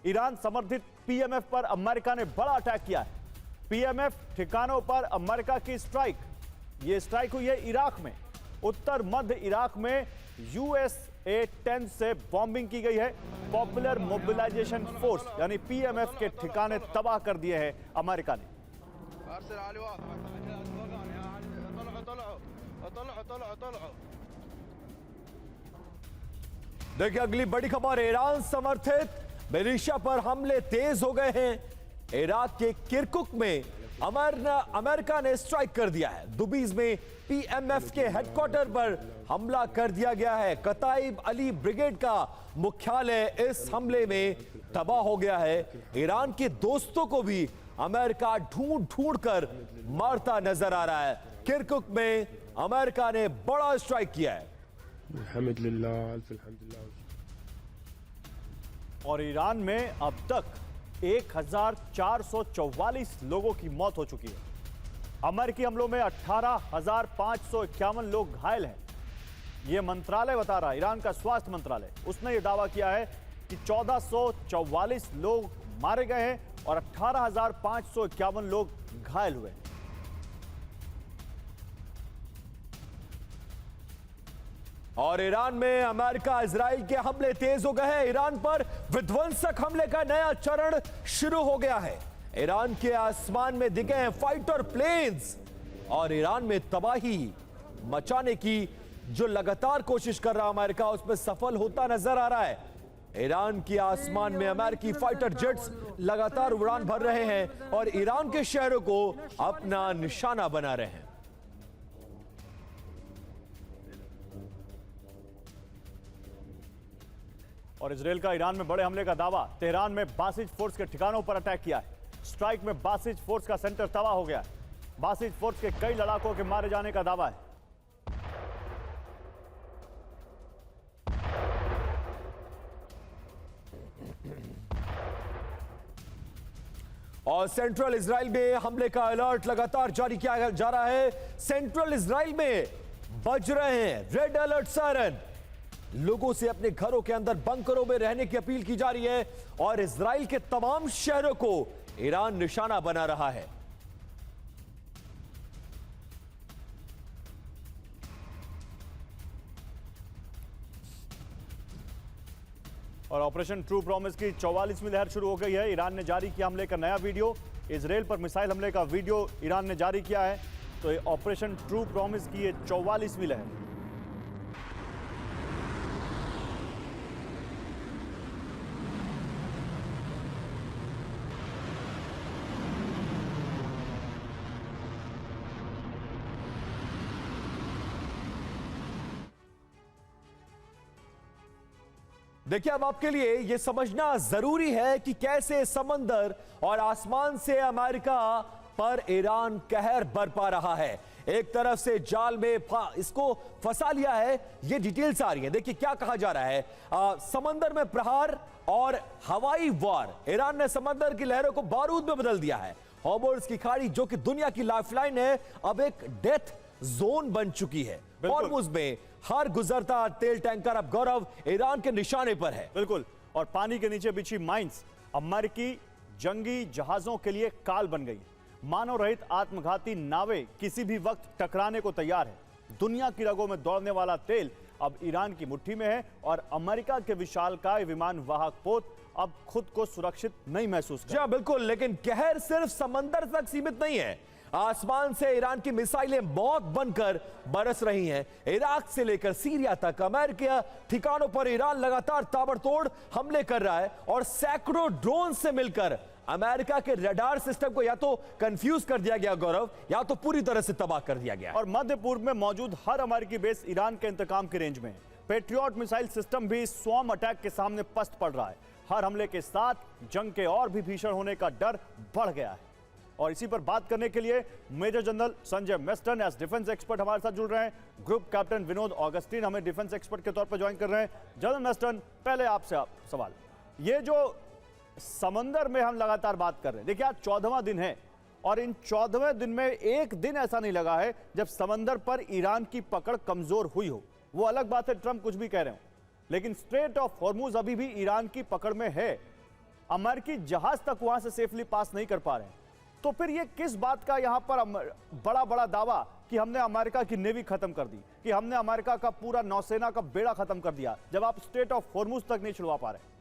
Iran समर्थित PMF पर America ने बड़ा अटैक किया है। पीएमएफ ठिकानों पर अमेरिका की स्ट्राइक, ये स्ट्राइक हुई है इराक में। उत्तर मध्य इराक में USA-10 से बॉम्बिंग की गई है। पॉपुलर मोबिलाइजेशन फोर्स यानी पीएमएफ के ठिकाने तबाह कर दिए हैं अमेरिका ने। देखिए अगली बड़ी खबर, ईरान समर्थित मिलिशिया पर हमले तेज हो गए हैं। इराक के किरकुक में अमेरिका ने स्ट्राइक कर दिया है। दुबीज में पीएमएफ के हेडक्वार्टर पर हमला कर दिया गया है। कताइब अली ब्रिगेड का मुख्यालय इस हमले में तबाह हो गया है। ईरान के दोस्तों को भी अमेरिका ढूंढ ढूंढ कर मारता नजर आ रहा है। किरकुक में अमेरिका ने बड़ा स्ट्राइक किया है। और ईरान में अब तक 1444 लोगों की मौत हो चुकी है। अमेरिकी हमलों में 18,551 लोग घायल हैं। यह मंत्रालय बता रहा है, ईरान का स्वास्थ्य मंत्रालय, उसने यह दावा किया है कि 1444 लोग मारे गए हैं और 18,551 लोग घायल हुए हैं। और ईरान में अमेरिका इजराइल के हमले तेज हो गए हैं। ईरान पर विध्वंसक हमले का नया चरण शुरू हो गया है। ईरान के आसमान में दिखे हैं फाइटर प्लेन्स और ईरान में तबाही मचाने की जो लगातार कोशिश कर रहा अमेरिका, उसमें सफल होता नजर आ रहा है। ईरान के आसमान में अमेरिकी फाइटर जेट्स लगातार उड़ान भर रहे हैं और ईरान के शहरों को अपना निशाना बना रहे हैं। और इजरायल का ईरान में बड़े हमले का दावा। तेहरान में बासिज फोर्स के ठिकानों पर अटैक किया है। स्ट्राइक में बासिज फोर्स का सेंटर तबाह हो गया है। बासिज फोर्स के कई लड़ाकों के मारे जाने का दावा है। और सेंट्रल इजराइल में हमले का अलर्ट लगातार जारी किया जा रहा है। सेंट्रल इजराइल में बज रहे हैं रेड अलर्ट सायरन। लोगों से अपने घरों के अंदर बंकरों में रहने की अपील की जा रही है और इजराइल के तमाम शहरों को ईरान निशाना बना रहा है। और ऑपरेशन ट्रू प्रॉमिस की 44वीं लहर शुरू हो गई है। ईरान ने जारी किया हमले का नया वीडियो। इजराइल पर मिसाइल हमले का वीडियो ईरान ने जारी किया है। तो ये ऑपरेशन ट्रू प्रॉमिस की 44वीं लहर। देखिए अब आपके लिए यह समझना जरूरी है कि कैसे समंदर और आसमान से अमेरिका पर ईरान कहर बरपा रहा है। एक तरफ से जाल में इसको फंसा लिया है, ये डिटेल्स आ रही है। देखिए क्या कहा जा रहा है, समंदर में प्रहार और हवाई वार। ईरान ने समंदर की लहरों को बारूद में बदल दिया है। हॉर्मुज़ की खाड़ी जो कि दुनिया की लाइफलाइन है, अब एक डेथ जोन बन चुकी है। हॉर्मुज़ में हर गुजरता तेल टैंकर अब गौरव ईरान के निशाने पर है। बिल्कुल। और पानी के नीचे बिछी माइंस अमेरिकी जंगी जहाजों के लिए काल बन गई। मानव रहित आत्मघाती नावें किसी भी वक्त टकराने को तैयार है। दुनिया की रगों में दौड़ने वाला तेल अब ईरान की मुट्ठी में है और अमेरिका के विशालकाय विमान वाहक पोत अब खुद को सुरक्षित नहीं महसूस कर। जी बिल्कुल, लेकिन कहर सिर्फ समंदर तक सीमित नहीं है। आसमान से ईरान की मिसाइलें मौत बनकर बरस रही हैं। इराक से लेकर सीरिया तक अमेरिका ठिकानों पर ईरान लगातार ताबड़तोड़ हमले कर रहा है और सैकड़ों ड्रोन से मिलकर अमेरिका के रडार सिस्टम को या तो कंफ्यूज कर दिया गया गौरव, या तो पूरी तरह से तबाह कर दिया गया। और मध्य पूर्व में मौजूद हर अमेरिकी बेस ईरान के इंतकाम की रेंज में है। पेट्रियट मिसाइल सिस्टम भी स्वॉर्म अटैक के सामने पस्त पड़ रहा है। हर हमले के साथ जंग के और भी भीषण होने का डर बढ़ गया है। और इसी पर बात करने के लिए मेजर जनरल संजय मेस्टन एज डिफेंस एक्सपर्ट हमारे साथ जुड़ रहे हैं। ग्रुप कैप्टन विनोद ऑगस्टीन हमें डिफेंस एक्सपर्ट के तौर पर ज्वाइन कर रहे हैं। जनरल मेस्टन, पहले आपसे सवाल, ये जो समंदर में हम लगातार बात कर रहे हैं, देखिए आज 14वां दिन है और इन 14वें दिन में एक दिन ऐसा नहीं लगा है जब समंदर पर ईरान की पकड़ कमजोर हुई हो। वो अलग बात है ट्रंप कुछ भी कह रहे हो, लेकिन स्ट्रेट ऑफ हॉर्मुज अभी भी ईरान की पकड़ में है। अमेरिकी जहाज तक वहां से सेफली पास नहीं कर पा रहे हैं। तो फिर ये किस बात का यहां पर बड़ा बड़ा दावा कि हमने अमेरिका की नेवी खत्म कर दी, कि हमने अमेरिका का पूरा नौसेना का बेड़ा खत्म कर दिया, जब आप स्ट्रेट ऑफ हॉर्मुज तक नहीं छुड़वा पा रहे?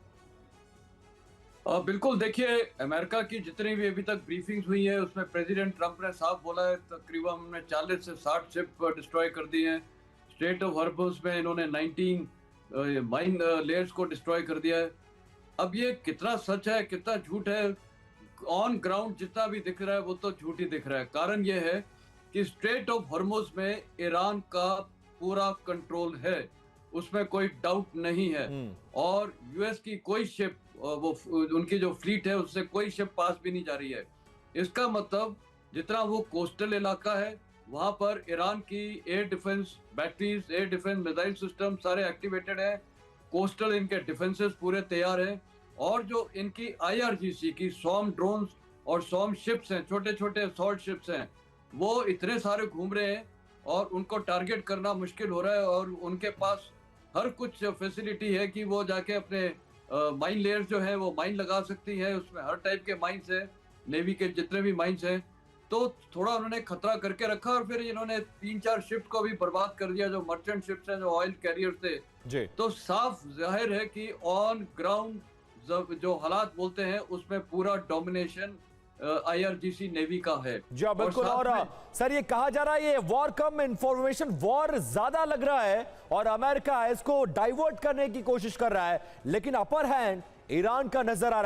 बिल्कुल, देखिए अमेरिका की जितनी भी अभी तक ब्रीफिंग्स हुई है उसमें प्रेसिडेंट ट्रंप ने साफ बोला है तकरीबन हमने 40 से 60 शिप डिस्ट्रॉय कर दी हैं। स्ट्रेट ऑफ हॉर्मुज में इन्होंने 19 माइन लेयर्स को डिस्ट्रॉय कर दिया है। अब ये कितना सच है कितना झूठ है, ऑन ग्राउंड जितना भी दिख रहा है वो तो झूठ ही दिख रहा है। कारण ये है कि स्ट्रेट ऑफ हॉर्मुज में ईरान का पूरा कंट्रोल है, उसमें कोई डाउट नहीं है। और यूएस की कोई शिप, वो उनकी जो फ्लीट है उससे कोई शिप पास भी नहीं जा रही है। इसका मतलब जितना वो कोस्टल इलाका है वहां पर ईरान की air defence batteries, air defence missile system सारे एक्टिवेटेड है। कोस्टल इनके डिफेंसेस पूरे तैयार हैं। और जो इनकी आईआरजीसी की स्वॉर्म ड्रोन्स और स्वॉर्म शिप्स हैं, छोटे छोटे असॉल्ट शिप्स हैं, वो इतने सारे घूम रहे हैं और उनको टारगेट करना मुश्किल हो रहा है। और उनके पास हर कुछ फैसिलिटी है कि वो जाके अपने माइन लेयर्स जो है वो माइन लगा सकती है। उसमें हर टाइप के माइंस है, नेवी के जितने भी माइंस हैं। तो थोड़ा उन्होंने खतरा करके रखा और फिर इन्होंने 3-4 शिप्स को भी बर्बाद कर दिया, जो मर्चेंट शिप्स हैं, जो ऑयल कैरियर थे जी। तो साफ जाहिर है कि ऑन ग्राउंड जो हालात बोलते हैं उसमें पूरा डोमिनेशन आईआरजीसी नेवी का है। जी हाँ, बिल्कुल। और सर ये कहा जा रहा है ये वॉर कम इंफॉर्मेशन वॉर ज्यादा लग रहा है और अमेरिका इसको डाइवर्ट करने की कोशिश कर रहा है, लेकिन अपर हैंड ईरान का नजर आ रहा है।